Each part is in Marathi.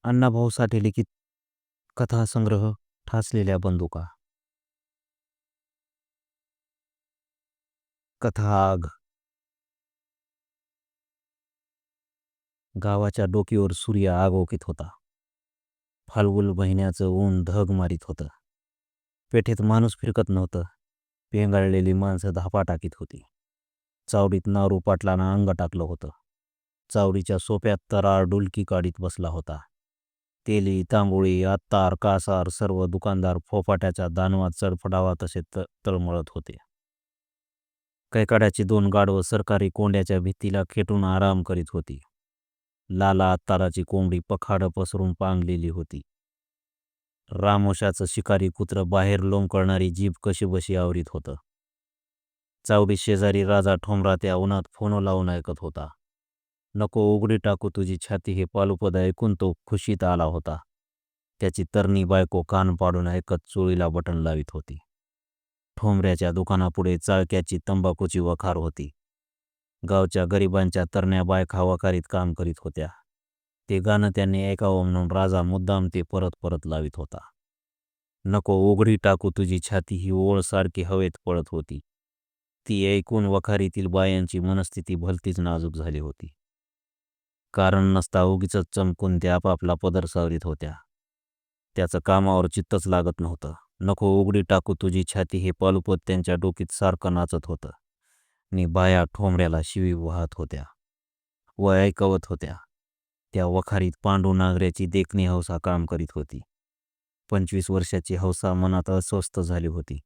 अण्णाभाऊ साठे लिखित कथासंग्रह ठासलेल्या बंदुका. कथा आग. गावाच्या डोकीवर सूर्य आगोकीत होता. फाल्गुन महिन्याचं ऊन धग मारीत होतं. पेठेत माणूस फिरकत नव्हतं. पेंगाळलेली माणसं धापा टाकीत होती. चावडीत नारू पाटलानं अंग टाकलं होतं. चावडीच्या सोप्यात तरार डुलकी काढीत बसला होता. तेली, तांबोळी, अत्तार, कासार सर्व दुकानदार फोफाट्याच्या दानवात चढफडावा तसे तळमळत होते. कैकाड्याची 2 गाढवं सरकारी कोंड्याच्या भित्तीला खेटून आराम करीत होती. लाला अत्ताराची कोंबडी पखाडं पसरून पांगलेली होती. रामोशाचं शिकारी कुत्रं बाहेर लोंबकळणारी जीभ कशीबशी आवरीत होतं. चावडी शेजारी राजा ठोंबरा त्या उन्हात फोन लावून ऐकत होता. नको उघडी टाकू तुझी छाती हे पालुपद ऐकून तो खुशीत आला होता. त्याची तरणी बायको कान पाडून ऐकत चोळीला बटन लावित होती. ठोंबऱ्याच्या दुकानापुढे चाळक्याची तंबाखूची वखार होती. गावच्या गरिबांच्या तरण्या बायका वखारीत काम करीत होत्या. ते गाणं त्यांनी ऐकावं म्हणून राजा मुद्दाम ते परत परत लावित होता. नको उघडी टाकू तुझी छाती ही ओळ सारखी हवेत पळत होती. ती ऐकून वखारीतील बायांची मनस्थिती भलतीच नाजूक झाली होती. कारण नसता उगीच चमकून त्या आपापला पदर सावरीत होत्या. त्याचं कामावर चित्तच लागत नव्हतं. नको उघडी टाकू तुझी छाती हे पालुपद त्यांच्या डोकीत सारखं नाचत होतं. नि बाया ठोंबऱ्याला शिवी वाहत होत्या व ऐकवत होत्या. त्या वखारीत पांडू नागऱ्याची देखणी हौसा काम करीत होती. 25 वर्षाची हौसा मनात अस्वस्थ झाली होती.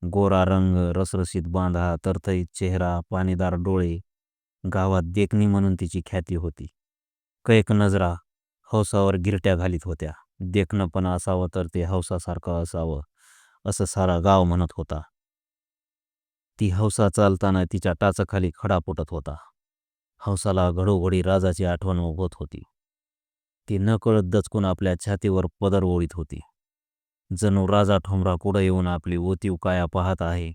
गोरा रंग, रसरशीत बांधा, तरतरीत चेहरा, पाणीदार डोळे, गावात देखणी म्हणून तिची ख्याती होती. कैक नजरा हौसावर गिरट्या घालीत होत्या. देखणं पण असावं तर ते हौसासारखं असावं असं सारा गाव म्हणत होता. ती हौसा चालताना तिच्या टाचाखाली खडा फुटत होता. हौसाला घडोघडी राजाची आठवण होत होती. ती नकळत दचकून आपल्या छातीवर पदर ओढीत होती. जणू राजा ठोंबरा पुढे येऊन आपली ओतीव काया पाहत आहे.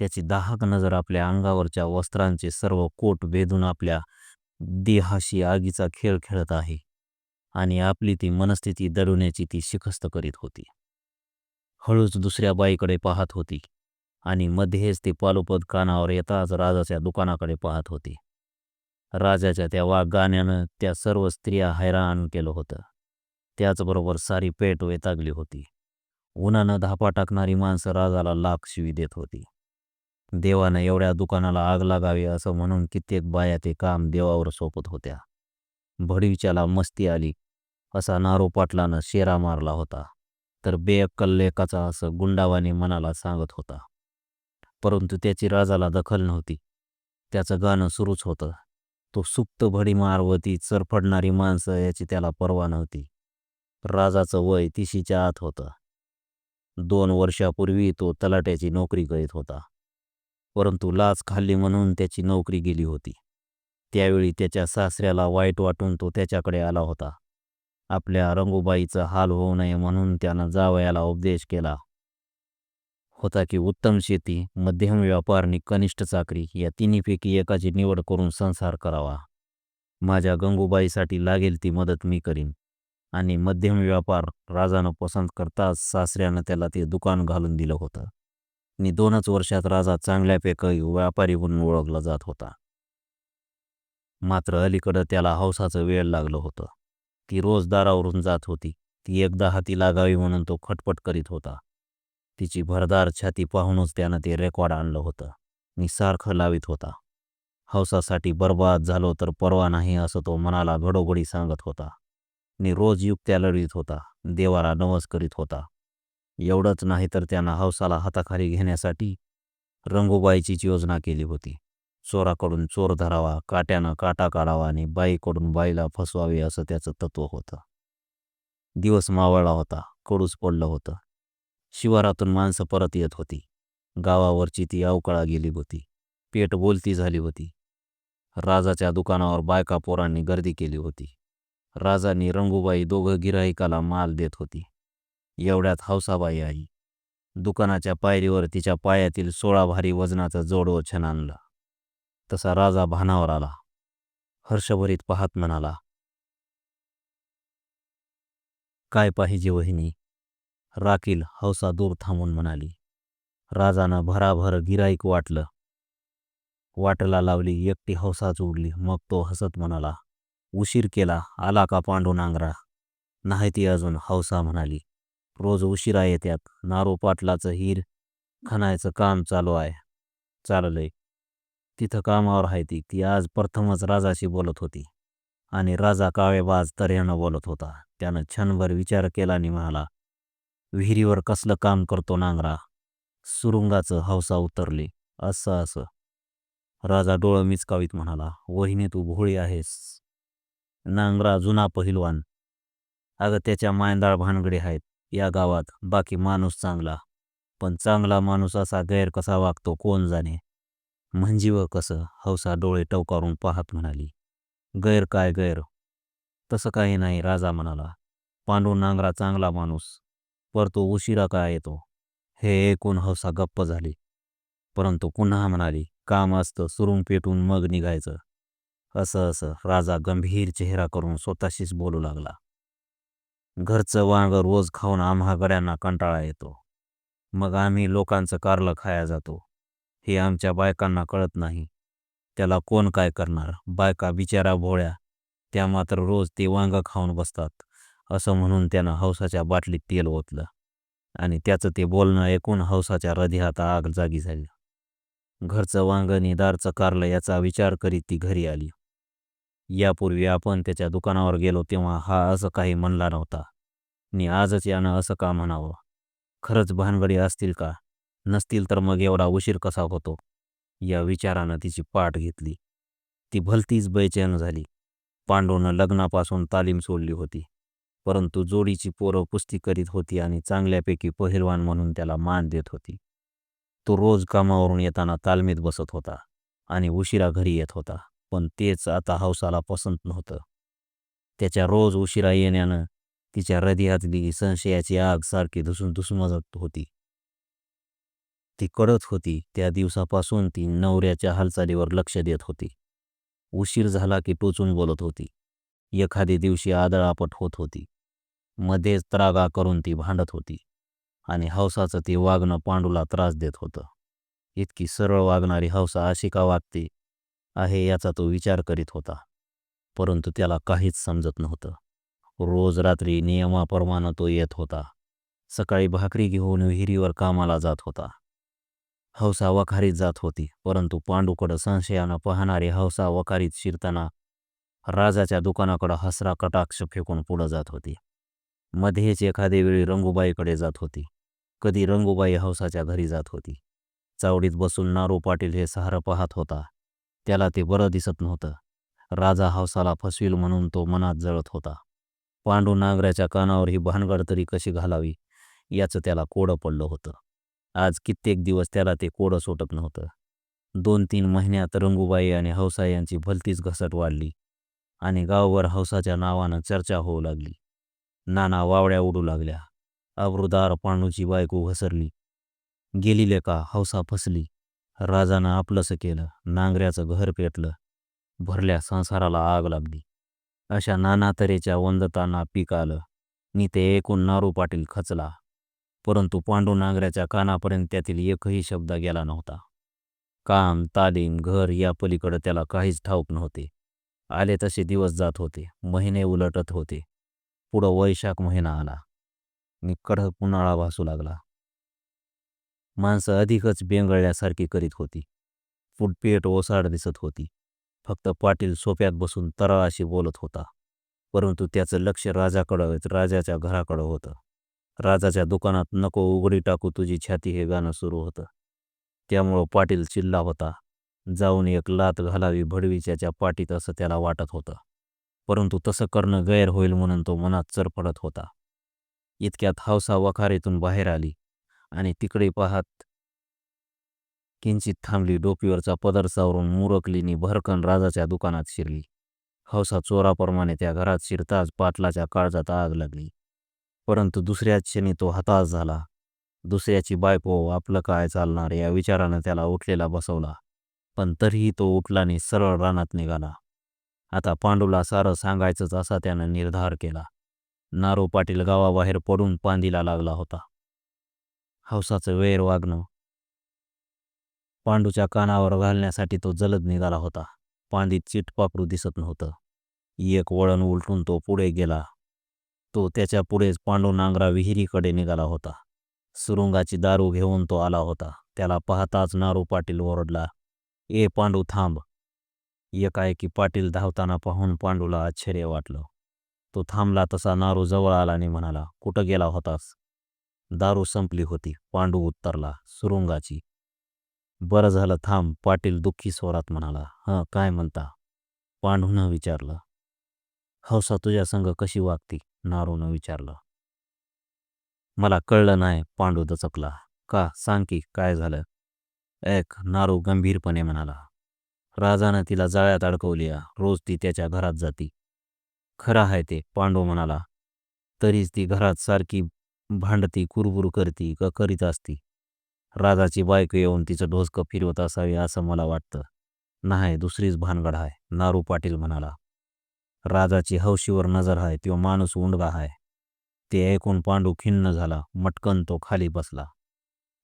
त्याची दाहक नजर आपल्या अंगावरच्या वस्त्रांचे सर्व कोट भेदून आपल्या देहाशी आगीचा खेळ खेळत आहे आणि आपली ती मनस्थिती दडवण्याची ती शिकस्त करीत होती. हळूच दुसऱ्या बाईकडे पाहत होती आणि मध्येच ते पालुपद कानावर येताच राजाच्या दुकानाकडे पाहत होती. राजाच्या त्या गाण्यानं त्या सर्व स्त्रिया हैराण केलं होतं. त्याचबरोबर सारी पेट वैतागली होती. उन्हानं धापा टाकणारी माणसं राजाला लाख शिवी देत होती. देवानं एवढ्या दुकानाला आग लागावी असं म्हणून कित्येक बाया ते काम देवावर सोपत होत्या. भडीच्याला मस्ती आली असा नारो पाटलानं शेरा मारला होता तर बेअक्कल लेकाचा असं गुंडावाने मनाला सांगत होता. परंतु त्याची राजाला दखल नव्हती. त्याचं गाणं सुरूच होतं. तो सुप्त भडीमार व ती चरफडणारी माणसं याची त्याला पर्वा नव्हती. राजाचं वय 30च्या आत होतं. 2 वर्षापूर्वी तो तलाट्याची नोकरी करीत होता. परंतु लाच खाल्ली म्हणून त्याची नोकरी गेली होती. त्यावेळी त्याच्या सासऱ्याला वाईट वाटून तो त्याच्याकडे आला होता. आपल्या रंगूबाईचा हाल होऊ नये म्हणून त्यानं जावयाला उपदेश केला होता की उत्तम शेती, मध्यम व्यापार आणि कनिष्ठ चाकरी या तिन्हीपैकी एकाची निवड करून संसार करावा. माझ्या गंगूबाईसाठी लागेल ती मदत मी करीन. आणि मध्यम व्यापार राजानं पसंत करताच सासऱ्यानं त्याला ते दुकान घालून दिलं होतं. आणि 2च वर्षात राजा चांगल्यापैकी व्यापारी म्हणून ओळखला जात होता. मात्र अलीकडं त्याला हौसाचं वेळ लागलं होतं. ती रोज दारावरून जात होती. ती एकदा हाती लागावी म्हणून तो खटपट करीत होता. तिची भरदार छाती पाहूनच त्यानं ते रेकॉर्ड आणलं होतं आणि सारखं लावित होता. हौसासाठी बर्बाद झालो तर परवा नाही असं तो मनाला घडोघडी सांगत होता आणि रोज युक्त्या लढवीत होता. देवाला नवस करीत होता. एवढंच नाही तर त्यानं हौसाला हाताखाली घेण्यासाठी रंगूबाईचीच योजना केली होती. चोराकडून चोर धरावा, काट्यानं काटा काढावा आणि बाईकडून बाईला फसवावे असं त्याचं तत्व होतं. दिवस मावळला होता. कडूस पडलं होतं. शिवारातून माणसं परत येत होती. गावावरची ती अवकळा गेली होती. पेट बोलती झाली होती. राजाच्या दुकानावर बायका पोरांनी गर्दी केली होती. राजानी रंगूबाई दोघं गिऱ्हाईकाला माल देत होती. एवढ्यात हौसाबाई आई. दुकानाच्या पायरीवर तिच्या पायातील 16 भारी वजनाचं जोडवं छन आणलं. तसा राजा भानावर आला. हर्षभरीत पाहत म्हणाला, काय पाहिजे वहिनी? राखील हौसा दूर थांबून म्हणाली. राजानं भराभर गिराईक वाटला लावली. एकटी हौसा जोडली. मग तो हसत म्हणाला, उशीर केला, आला का पांडुनांगरा? नाही ती अजून, हौसा म्हणाली. रोज उशिरा येत्यात. नारू पाटलाचं हिर खणायचं काम चाललंय. तिथं कामावर आहे ती. ती आज प्रथमच राजाशी बोलत होती. आणि राजा काळेबाज तऱ्हेनं बोलत होता. त्यानं क्षणभर विचार केला आणि म्हणाला, विहिरीवर कसलं काम करतो नांगरा? सुरुंगाचं, हौसा उतरली. असं. राजा डोळं मिचकावीत म्हणाला, वहिनी तू भोळी आहेस. नांगरा जुना पहिलवान. अगं त्याच्या मायंदाळ भानगडी आहेत या गावात. बाकी माणूस चांगला. पण चांगला माणूस असा गैर कसा वागतो कोण जाणे. म्हणजे व कसं? हौसा डोळे टवकारून पाहत म्हणाली. गैर? तसं काही नाही, राजा म्हणाला. पांडुनांगरा चांगला माणूस. पर तो उशिरा का येतो? हे ऐकून हौसा गप्प झाली. परंतु पुन्हा म्हणाली, काम असतं, सुरुंग पेटून मग निघायचं. असं. राजा गंभीर चेहरा करून स्वतःशीच बोलू लागला. घरचं वांग रोज खाऊन आम्हा गड्यांना कंटाळा येतो. मग आम्ही लोकांचं कारलं खाया जातो. हे आमच्या बायकांना कळत नाही. त्याला कोण काय करणार? बायका बिचारा भोळ्या, त्या मात्र रोज ते वांग खाऊन बसतात. असं म्हणून त्यानं हौसाच्या बाटलीत तेल ओतलं. आणि त्याचं ते बोलणं ऐकून हौसाच्या हृदयात आग जागी झाली. घरचं वांग आणि दारचं कारलं याचा विचार करीत ती घरी आली. यापूर्वी आपण त्याच्या दुकानावर गेलो तेव्हा हा असं काही म्हणला नव्हता. आणि आजच यानं असं का म्हणावं? खरंच भानगडी असतील का? नसतील तर मग एवढा उशीर कसा होतो? या विचारानं तिची पाठ घेतली. ती भलतीच बेचैन झाली. पांडूनं लग्नापासून तालीम सोडली होती. परंतु जोडीची पोरं कुस्ती करीत होती आणि चांगल्यापैकी पहिलवान म्हणून त्याला मान देत होती. तो रोज कामावरून येताना तालमीत बसत होता आणि उशिरा घरी येत होता. पण तेच आता हौसाला पसंत नव्हतं. त्याच्या रोज उशिरा येण्यानं तिच्या हृदयातली संशयाची आग सारखी धुसमसत होती. ती कळत होती. त्या दिवसापासून ती नवऱ्याच्या हालचालीवर लक्ष देत होती. उशीर झाला की टोचून बोलत होती. एखाद्या दिवशी आदळआपट होत होती. मध्येच त्रागा करून ती भांडत होती. आणि हौसाचं ते वागणं पांडूला त्रास देत होतं. इतकी सरळ वागणारी हौसा अशी का वागते आहे याचा तो विचार करीत होता. परंतु त्याला काहीच समजत नव्हतं. रोज रात्री नियमाप्रमाणे तो येत होता. सकाळी भाकरी घेऊन विहिरीवर कामाला जात होता. हौसा वखारीत जात होती. परंतु पांडूकडं संशयानं पाहणारी हौसा वखारीत शिरताना राजाच्या दुकानाकडं हसरा कटाक्ष फेकून पुढं जात होती. मध्येच एखाद्या वेळी रंगूबाईकडे जात होती. कधी रंगूबाई हौसाच्या घरी जात होती. चावडीत बसून नारू पाटील हे सारं पाहत होता. त्याला ते बरं दिसत नव्हतं. राजा हौसाला फसविल म्हणून तो मनात जळत होता. पांडू नांगऱ्याच्या कानावर ही भानगड तरी कशी घालावी याचं त्याला कोडं पडलं होतं. आज कित्येक दिवस त्याला ते कोडं सुटत नव्हतं. 2-3 महिन्यात रंगूबाई आणि हौसा यांची भलतीच घसट वाढली आणि गावभर हौसाच्या नावानं चर्चा होऊ लागली. नाना वावड्या उडू लागल्या. अब्रुदार पांडूची बायको घसरली. गेली लेका, हौसा फसली. राजानं आपलंसं केलं. नांगऱ्याचं घर पेटलं. भरल्या संसाराला आग लागली. अशा नाना तऱ्हेच्या वंदतांना पीक आलं. नि ते ऐकून नारू पाटील खचला. परंतु पांडू नांगऱ्याच्या कानापर्यंत त्यातील एकही शब्द गेला नव्हता. काम, तालीम, घर या पलीकडे त्याला काहीच ठाऊक नव्हते. आले तसे दिवस जात होते. महिने उलटत होते. पुढं वैशाख महिना आला. नि कडक उन्हाळा भासू लागला. माणसं अधिकच बेंगळल्यासारखी करीत होती. फुटपेट ओसाड दिसत होती. फक्त पाटील सोप्यात बसून तळाशी बोलत होता. परंतु त्याचं लक्ष राजाच्या घराकडं होतं. राजाच्या दुकानात नको उघडी टाकू तुझी छाती हे गाणं सुरू होतं. त्यामुळं पाटील चिडला होता. जाऊन एक लाथ घालावी भडवीच्या पाटीत असं त्याला वाटत होतं. परंतु तसं करणं गैर होईल म्हणून तो मनात चरफडत होता. इतक्यात हौसा वखारीतून बाहेर आली आणि तिकडे पाहत किंचित थांबली. डोकीवरचा पदर सावरून मुरकलीनी भरकन राजाच्या दुकानात शिरली. हौसा चोराप्रमाणे त्या घरात शिरताच पाटलाच्या काळजात आग लागली. परंतु दुसऱ्याच क्षणी तो हताश झाला. दुसऱ्याची बायको, आपलं काय चालणार या विचारानं त्याला उठलेला बसवला. पण तरीही तो उठला आणि सरळ रानात निघाला. आता पांडूला सारं सांगायचंच असा त्यानं निर्धार केला. नारू पाटील गावाबाहेर पडून पांदीला लागला होता. हौसाचं वैर वागणं पांडूच्या कानावर घालण्यासाठी तो जलद निघाला होता. पांदीत चिटपाखरू दिसत नव्हतं. एक वळण उलटून तो पुढे गेला. तो त्याच्या पुढेच पांडू नांगरा विहिरीकडे निघाला होता. सुरुंगाची दारू घेऊन तो आला होता. त्याला पाहताच नारू पाटील ओरडला, "ए पांडू, थांब!" एकाएकी पाटील धावताना पाहून पांडूला आश्चर्य वाटलं. तो थांबला तसा नारू जवळ आला आणि म्हणाला, "कुठं गेला होतास?" दारू संपली होती, पांडू उत्तरला, "सुरुंगाची." "बरं झालं, थांब," पाटील दुःखी स्वरात म्हणाला. "हं, काय म्हणता?" पांडूनं विचारलं. "हौसा तुझ्या संग कशी वागती?" नारूनं विचारलं. "मला कळलं नाही," पांडू दचकला. "का, सांग की काय झालं?" "ऐक," नारू गंभीरपणे म्हणाला. "राजानं तिला जाळ्यात अडकवली. रोज ती त्याच्या घरात जाती." "खरं आहे ते," पांडू म्हणाला. "तरीच ती घरात सारखी भांडती, कुरबुर करती का करीत असती. राजाची बायको येऊन तिचं डोसकं फिरवत असावी असं मला वाटतं." "नाही, दुसरीच भानगड आहे," नारू पाटील म्हणाला. "राजाची हौशीवर नजर आहे, तो माणूस उंडगा आहे." ते ऐकून पांडू खिन्न झाला. मटकन तो खाली बसला.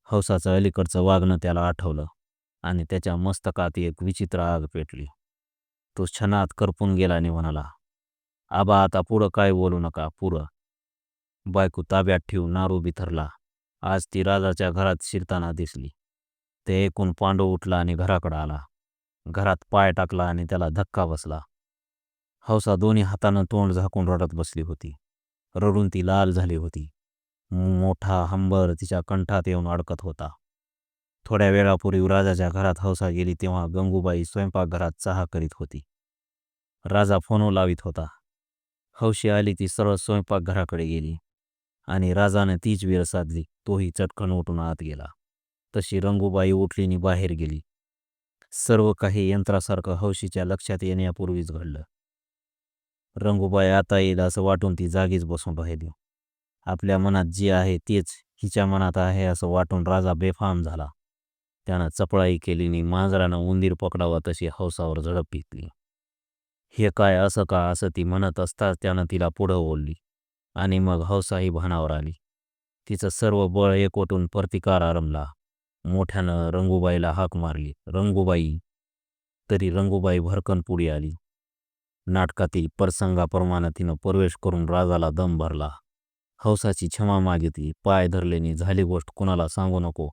हौसाचं अलीकडचं वागणं त्याला आठवलं आणि त्याच्या मस्तकात एक विचित्र आग पेटली. तो क्षणात करपून गेला आणि म्हणाला, "आबा, आता पुढं काय बोलू नका, पुरं." बायको ताब्यात ठेवून नारू बिथरला. आज ती राजाच्या घरात शिरताना दिसली. ते ऐकून पांडू उठला आणि घराकडे आला. घरात पाय टाकला आणि त्याला धक्का बसला. हौसा दोन्ही हातानं तोंड झाकून रडत बसली होती. रडून ती लाल झाली होती. मोठा हंबर तिच्या कंठात येऊन अडकत होता. थोड्या वेळापूर्वी राजाच्या घरात हौसा गेली तेव्हा गंगूबाई स्वयंपाकघरात चहा करीत होती. राजा फोन लावित होता. हौशी आली ती सरळ स्वयंपाकघराकडे गेली आणि राजाने तीच वेळ साधली. तोही चटकन उठून आत गेला. तशी रंगूबाई उठली आणि बाहेर गेली. सर्व काही यंत्रासारखं हौशीच्या लक्षात येण्यापूर्वीच घडलं. रंगूबाई आता येईल असं वाटून ती जागीच बसून राहिली. आपल्या मनात जे आहे तेच हिच्या मनात आहे असं वाटून राजा बेफाम झाला. त्यानं चपळाई केली आणि मांजरानं उंदीर पकडावा तशी हौसावर झडप घेतली. "हे काय, असं का?" असं ती म्हणत असताच त्यानं तिला पुढं ओढली आणि मग हौसाही भानावर आली. तिचं सर्व बळ एकवटून प्रतिकार आरंभला. मोठ्यानं रंगूबाईला हाक मारली, "रंगूबाई!" तरी रंगूबाई भरकन पुढे आली. नाटकातील प्रसंगाप्रमाणे तिनं प्रवेश करून राजाला दम भरला. हौसाची क्षमा मागितली, पाय धरलेनी झाली गोष्ट कुणाला सांगू नको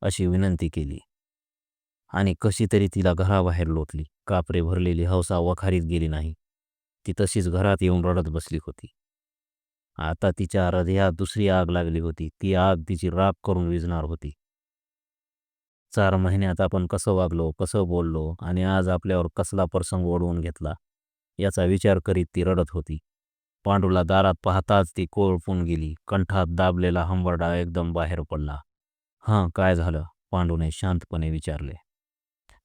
अशी विनंती केली आणि कशी तरी तिला घराबाहेर लोटली. कापरे भरलेली हौसा वखारीत गेली नाही. ती तशीच घरात येऊन रडत बसली होती. आता तिच्या हृदयात दुसरी आग लागली होती. ती आग तिची राख करून विझणार होती. 4 महिन्यात आपण कसं वागलो, कसं बोललो आणि आज आपल्यावर कसला प्रसंग ओढवून घेतला याचा विचार करीत ती रडत होती. पांडूला दारात पाहताच ती कोळपून गेली. कंठात दाबलेला हंबरडा एकदम बाहेर पडला. "हां, काय झालं?" पांडूने शांतपणे विचारले.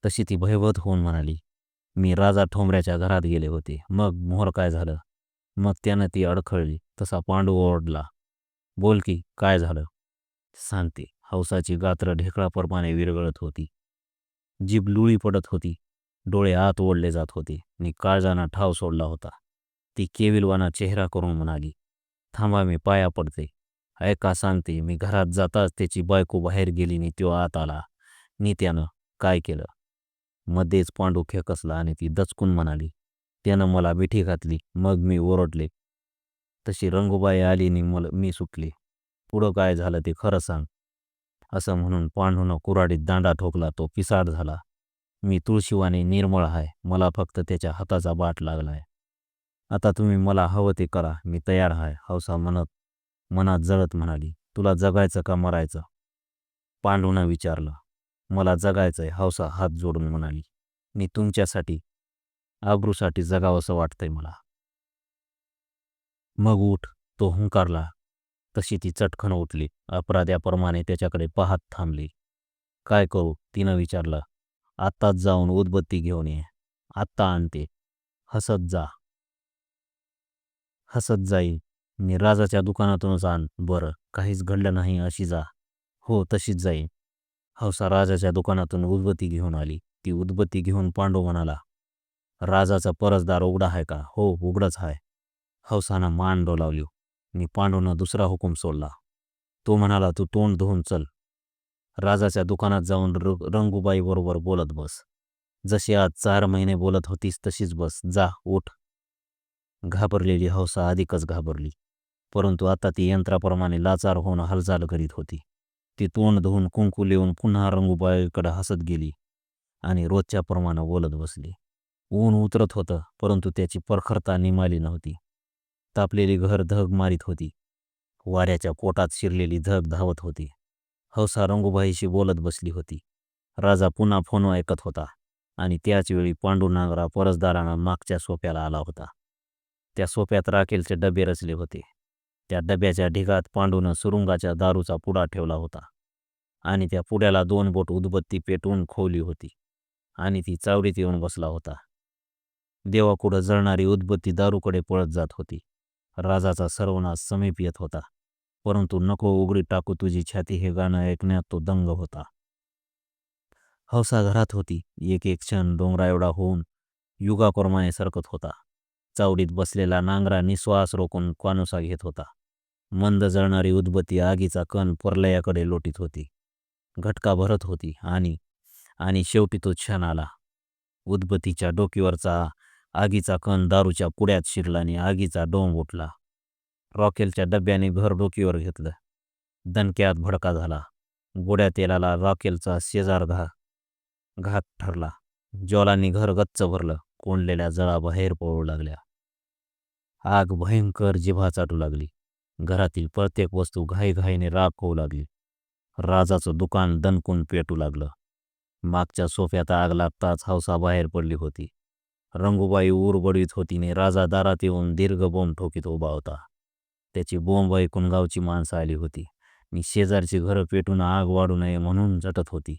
तशी ती भयभीत होऊन म्हणाली, "मी राजा ठोंबऱ्याच्या घरात गेले होते." "मग मोहर काय झालं?" मग त्यानं ती अडखळली. तसा पांडू ओरडला, "बोल की, काय झालं?" "सांगते." हौसाची गात्र ढेकळाप्रमाणे विरघळत होती. जीभ लुळी पडत होती. डोळे आत ओढले जात होते आणि काळजानं ठाव सोडला होता. ती केविलवाना चेहरा करून म्हणाली, "थांबा, मी पाया पडते. ऐका, सांगते." मी घरात जाताच त्याची बायको बाहेर गेली आणि तो आत आला. "नी त्यानं काय केलं?" मध्येच पांडू खेकसला आणि ती दचकून म्हणाली, "त्यानं मला मिठी घातली, मग मी ओरडले. तशी रंगूबाई आली आणि मी सुटले. पुढं काय झालं ते खरं सांग." असं म्हणून पांडूनं कुऱ्हाडीत दांडा ठोकला. तो पिसाळ झाला. "मी तुळशीवाणी निर्मळ आहे. मला फक्त त्याच्या हाताचा बाट लागलाय. आता तुम्ही मला हवं ते करा, मी तयार आहे." हौसा मनात जळत म्हणाली, "तुला जगायचं का मरायचं?" पांडूनं विचारलं. "मला जगायचंय." हौसा हात जोडून म्हणाली, "मी तुमच्यासाठी, आबरूसाठी जगावंसं वाटतंय मला." "मग उठ." तो हुंकारला. तशी ती चटकन उठली. अपराध्याप्रमाणे त्याच्याकडे पाहत थांबली. "काय करू?" तिनं विचारलं. "आत्ताच जाऊन उदबत्ती घेऊन ये." "आत्ता आणते." "हसत जा." "हसत जाई." "मी राजाच्या दुकानातूनच आण." "बरं, काहीच घडलं नाही अशी जा." "हो, तशीच जाईन." हौसा राजाच्या दुकानातून उदबत्ती घेऊन आली. ती उदबत्ती घेऊन पांडू म्हणाला, "राजाचा परसदार उघडा आहे का?" "हो, उघडच आहे." हौसानं मान डोलावली. नि पांडूनं दुसरा हुकूम सोडला. तो म्हणाला, तू तोंड धुवून चल. राजाच्या दुकानात जाऊन रंगूबाई बरोबर बोलत बस. जशी आज 4 महिने बोलत होतीस तशीच बस. जा, उठ. घाबरलेली हौसा अधिकच घाबरली. परंतु आता ती यंत्राप्रमाणे लाचार होऊन हालचाल करीत होती. ती तोंड धुवून कुंकू लिहून पुन्हा रंगूबाईकडे हसत गेली आणि रोजच्या प्रमाणे बोलत बसली. ऊन उतरत होतं, परंतु त्याची प्रखरता निमाली नव्हती. तापलेली घर धग मारीत होती. वाऱ्याच्या पोटात शिरलेली धग धावत होती. हौसा रंगूबाईशी बोलत बसली होती. राजा पुन्हा फोन ऐकत होता आणि त्याच वेळी पांडुनांगरा परसदारानं मागच्या सोप्याला आला होता. त्या सोप्यात राखेलचे डबे रचले होते. त्या डब्याच्या ढिगात पांडूनं सुरुंगाच्या दारूचा पुडा ठेवला होता आणि त्या पुड्याला 2 बोट उदबत्ती पेटवून खोवली होती आणि ती चावडीत येऊन बसला होता. देवाकुडं जळणारी उदबत्ती दारूकडे पळत जात होती. राजाचा सर्वनाश समीप येत होता. परंतु नको उघडी टाकू तुझी छाती हे गाणं ऐकण्यात तो दंग होता. हौसा घरात होती. एक एक क्षण डोंगरा एवढा होऊन युगाप्रमाणे सरकत होता. चावडीत बसलेला नांगरा निश्वास रोखून कानुसा घेत होता. मंद जळणारी उदबत्ती आगीचा कण परलयाकडे लोटीत होती. घटका भरत होती आणि आणि शेवटी तो क्षण आला. उदबत्तीच्या डोकीवरचा आगीचा कण दारूच्या पुड्यात शिरला आणि आगीचा डोंब उठला. रॉकेलच्या डब्याने घर डोकीवर घेतलं. दणक्यात भडका झाला. गोड्या तेलाला रॉकेलचा शेजार घात ठरला. ज्वालांनी घर गच्च भरलं. कोंडलेल्या जळा बाहेर पळू लागल्या. आग भयंकर जिभा चाटू लागली. घरातील प्रत्येक वस्तू घाईघाईने राख होऊ लागली. राजाचं दुकान दणकून पेटू लागलं. मागच्या सोफ्यात आग लागताच हौसा बाहेर पडली होती. रंगूबाई ऊर बडवीत होती ने राजा दारात येऊन दीर्घ बोंब ठोकीत उभा होता. त्याची बोंब ऐकून गावची माणसं आली होती आणि शेजारची घरं पेटून आग वाढू नये म्हणून झटत होती.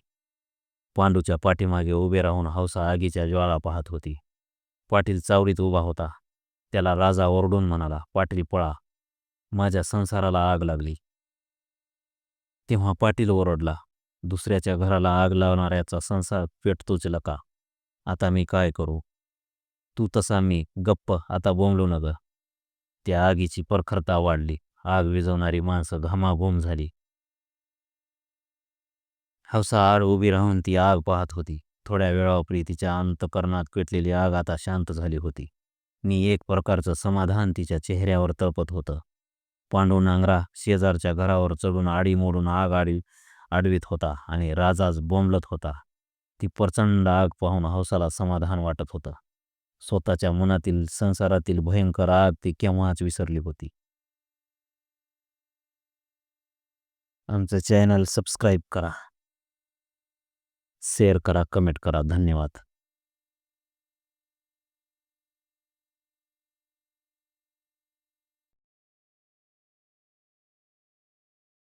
पांडूच्या पाठीमागे उभे राहून हौसा आगीच्या ज्वाळा पाहत होती. पाटील चावडीत उभा होता. त्याला राजा ओरडून म्हणाला, पाटील पळा, माझ्या संसाराला आग लागली. तेव्हा पाटील ओरडला, दुसऱ्याच्या घराला आग लावणाऱ्याचा संसार पेटतोच लका. आता मी काय करू? तू तसा मी गप्प, आता बोंबलू नग. त्या आगीची प्रखरता वाढली. आग विझवणारी माणसं घामाघूम झाली. हौसा आड उभी राहून ती आग पाहत होती. थोड्या वेळापूर्वी तिच्या अंतकरणात पेटलेली आग आता शांत झाली होती आणि एक प्रकारचं समाधान तिच्या चेहऱ्यावर तळपत होतं. पांडू नांगरा शेजारच्या घरावर चढून आडी मोडून आग आडवीत होता आणि राजाच बोंबलत होता. ती प्रचंड आग पाहून हौसाला समाधान वाटत होतं. स्वतःच्या मनातील संसारातील भयंकर आग ती केव्हाच विसरली होती. आमचं चॅनल सबस्क्राईब करा, शेअर करा, कमेंट करा. धन्यवाद.